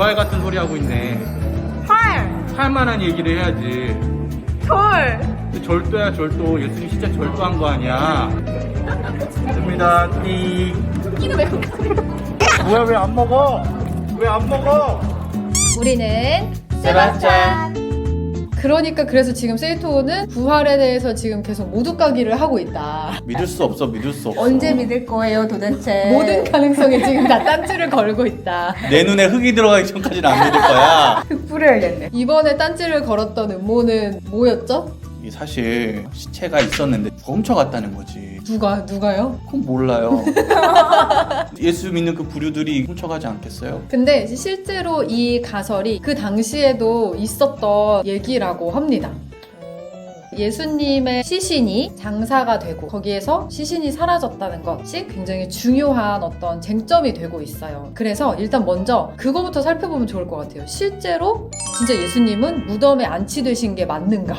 부활 같은 소리 하고 있네. 할 만한 얘기를 해야지. 절도야 절도. 예수님 진짜 절도한 거 아니야. 됩니다. 띠. 뭐야 왜 안 먹어? 왜 안 먹어? 우리는 세바스찬. 그러니까 그래서 지금 세이토는 부활에 대해서 지금 계속 모두까기를 하고 있다. 믿을 수 없어 믿을 수 없어. 언제 믿을 거예요 도대체? 모든 가능성에 지금 다 딴지를 걸고 있다. 내 눈에 흙이 들어가기 전까지는 안 믿을 거야. 흙 뿌려야겠네. 이번에 딴지를 걸었던 음모는 뭐였죠? 이게 사실 시체가 있었는데 훔쳐갔다는 거지. 누가요? 그건 몰라요. 예수 믿는 그 부류들이 훔쳐가지 않겠어요? 근데 실제로 이 가설이 그 당시에도 있었던 얘기라고 합니다. 예수님의 시신이 장사가 되고 거기에서 시신이 사라졌다는 것이 굉장히 중요한 어떤 쟁점이 되고 있어요. 그래서 일단 먼저 그거부터 살펴보면 좋을 것 같아요. 실제로 진짜 예수님은 무덤에 안치되신 게 맞는가?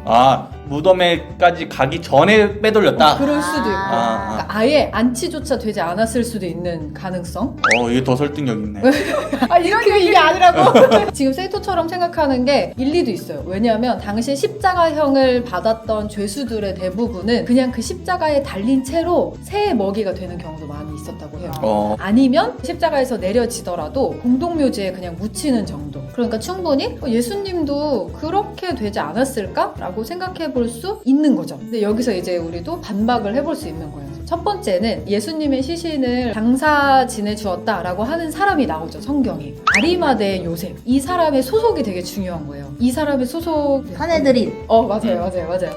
아, 무덤에까지 가기 전에 빼돌렸다? 그럴 수도 있고 아. 그러니까 아예 안치조차 되지 않았을 수도 있는 가능성? 이게 더 설득력 있네. 이게 아니라고? 지금 세이토처럼 생각하는 게 일리도 있어요. 왜냐하면 당시 십자가형을 받았던 죄수들의 대부분은 그냥 그 십자가에 달린 채로 새의 먹이가 되는 경우도 많이 있었다고 해요. 아니면 십자가에서 내려지더라도 공동묘지에 그냥 묻히는 정도. 그러니까 충분히 예수님도 그렇게 되지 않았을까? 라고 생각해 볼 수 있는 거죠. 근데 여기서 이제 우리도 반박을 해볼 수 있는 거예요. 첫 번째는 예수님의 시신을 장사 지내주었다라고 하는 사람이 나오죠. 성경에. 아리마대 요셉. 이 사람의 소속이 되게 중요한 거예요. 이 사람의 소속... 사내들인. 맞아요.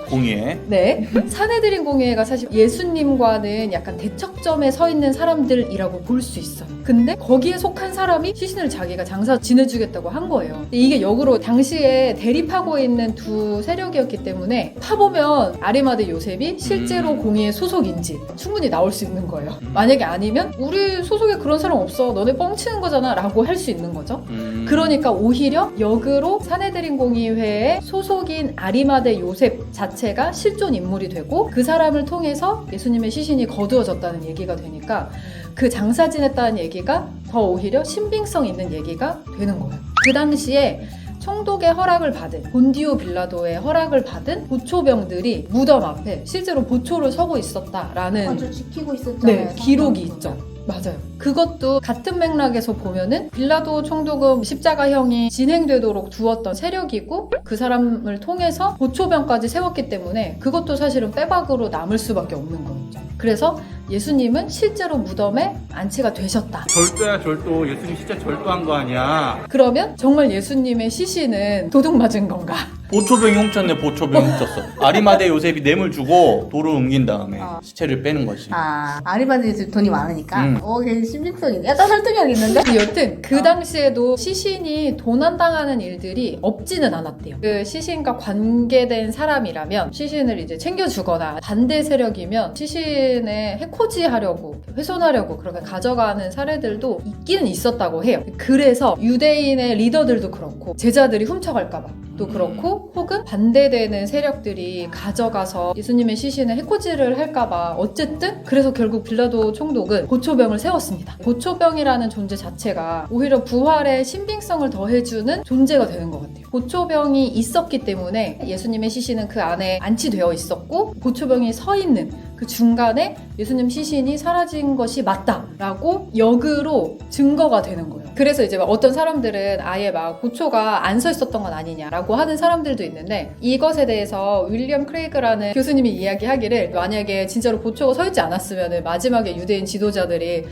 공의회. 네. 사내들인 공회가 사실 예수님과는 약간 대척점에 서 있는 사람들이라고 볼 수 있어요. 근데 거기에 속한 사람이 시신을 자기가 장사 지내주겠다고 한 거예요. 근데 이게 역으로 당시에 대립하고 있는 두 세력이었기 때문에 파보면 아리마대 요셉이 실제로 공의회 소속인지 충분히 나올 수 있는 거예요. 만약에 아니면 우리 소속에 그런 사람 없어. 너네 뻥치는 거잖아 라고 할 수 있는 거죠. 그러니까 오히려 역으로 사내들인 공의회의 소속인 아리마대 요셉 자체가 실존 인물이 되고 그 사람을 통해서 예수님의 시신이 거두어졌다는 얘기가 되니까 그 장사 지냈다는 얘기가 더 오히려 신빙성 있는 얘기가 되는 거예요. 그 당시에 총독의 허락을 받은 본디오 빌라도의 허락을 받은 보초병들이 무덤 앞에 실제로 보초를 서고 있었다라는 아주 지키고 있었잖아요. 기록이 있죠. 맞아요. 그것도 같은 맥락에서 보면은 빌라도 총독은 십자가형이 진행되도록 두었던 세력이고 그 사람을 통해서 보초병까지 세웠기 때문에 그것도 사실은 빼박으로 남을 수밖에 없는 거죠. 그래서 예수님은 실제로 무덤에 안치가 되셨다. 절도야 절도. 예수님 진짜 절도한 거 아니야. 그러면 정말 예수님의 시신은 도둑 맞은 건가? 보초병이 훔쳤네. 보초병이 훔쳤어. 아리마대 요셉이 뇌물 주고 돌을 옮긴 다음에 시체를 빼는 거지. 아리마대 돈이 많으니까. 걔 신빙성이네. 약간 설득력 있는데? 여튼 그 당시에도 시신이 도난당하는 일들이 없지는 않았대요. 그 시신과 관계된 사람이라면 시신을 이제 챙겨주거나 반대 세력이면 시신에 해코지하려고 훼손하려고 그렇게 가져가는 사례들도 있기는 있었다고 해요. 그래서 유대인의 리더들도 그렇고 제자들이 훔쳐갈까봐 또 그렇고 혹은 반대되는 세력들이 가져가서 예수님의 시신에 해코지를 할까봐 어쨌든 그래서 결국 빌라도 총독은 보초병을 세웠습니다. 보초병이라는 존재 자체가 오히려 부활의 신빙성을 더해주는 존재가 되는 것 같아요. 보초병이 있었기 때문에 예수님의 시신은 그 안에 안치되어 있었고 보초병이 서 있는 그 중간에 예수님 시신이 사라진 것이 맞다라고 역으로 증거가 되는 거예요. 그래서 이제 어떤 사람들은 아예 막 보초가 안 서 있었던 건 아니냐라고 하는 사람들도 있는데 이것에 대해서 윌리엄 크레이그라는 교수님이 이야기하기를 만약에 진짜로 보초가 서 있지 않았으면 마지막에 유대인 지도자들이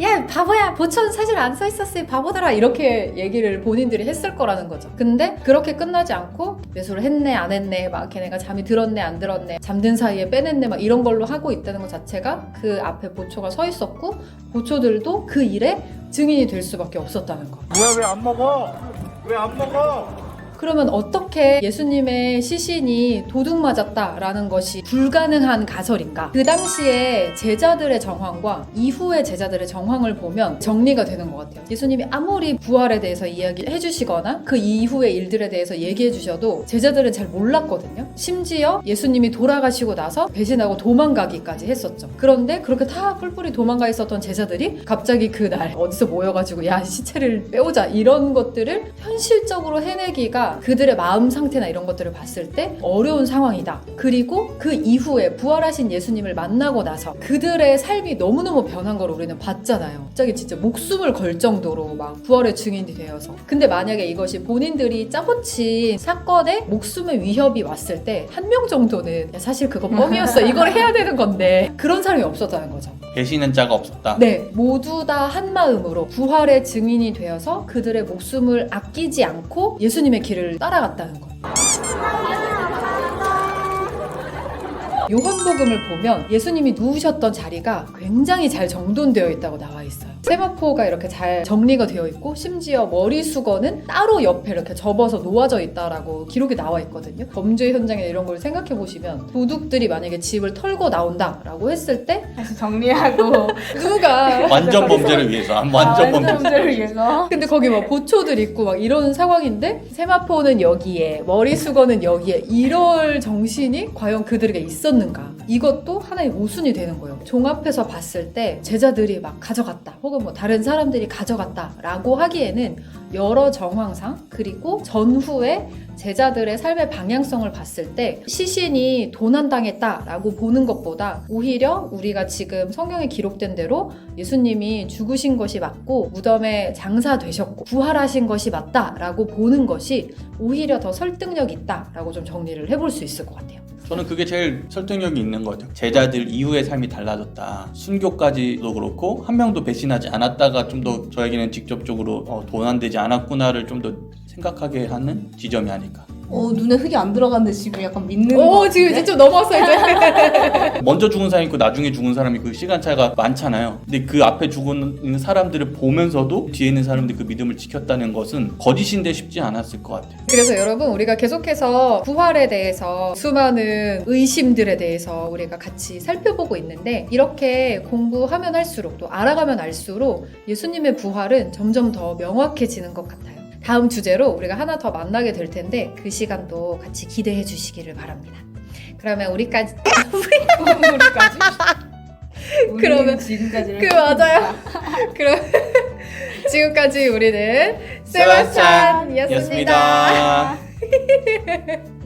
야 바보야 보초는 사실 안 서 있었어 바보들아 이렇게 얘기를 본인들이 했을 거라는 거죠. 근데 그렇게 끝나지 않고 매수를 했네 안 했네 막 걔네가 잠이 들었네 안 들었네 잠든 사이에 빼냈네 막 이런 걸로 하고 있다는 것 자체가 그 앞에 보초가 서 있었고 보초들도 그 일에 증인이 될 수밖에 없었다는 거. 뭐야 왜 안 먹어? 왜 안 먹어? 그러면 어떻게 예수님의 시신이 도둑 맞았다라는 것이 불가능한 가설인가? 그 당시에 제자들의 정황과 이후의 제자들의 정황을 보면 정리가 되는 것 같아요. 예수님이 아무리 부활에 대해서 이야기해 주시거나 그 이후의 일들에 대해서 얘기해 주셔도 제자들은 잘 몰랐거든요. 심지어 예수님이 돌아가시고 나서 배신하고 도망가기까지 했었죠. 그런데 그렇게 다 뿔뿔이 도망가 있었던 제자들이 갑자기 그날 어디서 모여가지고 야 시체를 빼오자 이런 것들을 현실적으로 해내기가 그들의 마음 상태나 이런 것들을 봤을 때 어려운 상황이다. 그리고 그 이후에 부활하신 예수님을 만나고 나서 그들의 삶이 너무너무 변한 걸 우리는 봤잖아요. 갑자기 진짜 목숨을 걸 정도로 막 부활의 증인이 되어서. 근데 만약에 이것이 본인들이 짜고친 사건에 목숨의 위협이 왔을 때 한 명 정도는 야, 사실 그거 뻥이었어. 이걸 해야 되는 건데 그런 사람이 없었다는 거죠. 배신한 자가 없었다. 네, 모두 다 한 마음으로 부활의 증인이 되어서 그들의 목숨을 아끼지 않고 예수님의 길을 따라갔다는 거. 요한복음을 보면 예수님이 누우셨던 자리가 굉장히 잘 정돈되어 있다고 나와 있어요. 세마포가 이렇게 잘 정리가 되어 있고 심지어 머리 수건은 따로 옆에 이렇게 접어서 놓아져 있다라고 기록이 나와 있거든요. 범죄 현장이나 이런 걸 생각해 보시면 도둑들이 만약에 집을 털고 나온다라고 했을 때 다시 정리하고 누가 완전 범죄를 위해서. 완전 범죄. 범죄를 위해서. 근데 거기 막 보초들 있고 막 이런 상황인데 세마포는 여기에 머리 수건은 여기에 이럴 정신이 과연 그들에게 있었는가? 이것도 하나의 모순이 되는 거예요. 종합해서 봤을 때 제자들이 막 가져갔다 혹은 뭐 다른 사람들이 가져갔다 라고 하기에는 여러 정황상 그리고 전후에 제자들의 삶의 방향성을 봤을 때 시신이 도난당했다라고 보는 것보다 오히려 우리가 지금 성경에 기록된 대로 예수님이 죽으신 것이 맞고 무덤에 장사되셨고 부활하신 것이 맞다라고 보는 것이 오히려 더 설득력 있다라고 좀 정리를 해볼 수 있을 것 같아요. 저는 그게 제일 설득력이 있는 것 같아요. 제자들 이후의 삶이 달라졌다. 순교까지도 그렇고 한 명도 배신하지 않았다가 좀 더 저에게는 직접적으로 도난되지 않았구나를 좀 더 생각하게 하는 지점이 아닐까. 눈에 흙이 안 들어갔는데 지금 약간 믿는 거 지금 이제 좀 넘어왔어 이제. 먼저 죽은 사람이 있고 나중에 죽은 사람이 그 시간차가 많잖아요. 근데 그 앞에 죽은 사람들을 보면서도 뒤에 있는 사람들이 그 믿음을 지켰다는 것은 거짓인데 쉽지 않았을 것 같아요. 그래서 여러분 우리가 계속해서 부활에 대해서 수많은 의심들에 대해서 우리가 같이 살펴보고 있는데 이렇게 공부하면 할수록 또 알아가면 알수록 예수님의 부활은 점점 더 명확해지는 것 같아요. 다음 주제로 우리가 하나 더 만나게 될 텐데 그 시간도 같이 기대해 주시기를 바랍니다. 그러면 우리까지 우리까지. 그러면 지금까지를 맞아요. 그럼 지금까지 우리는 세바스찬이었습니다. 세바스찬이었습니다.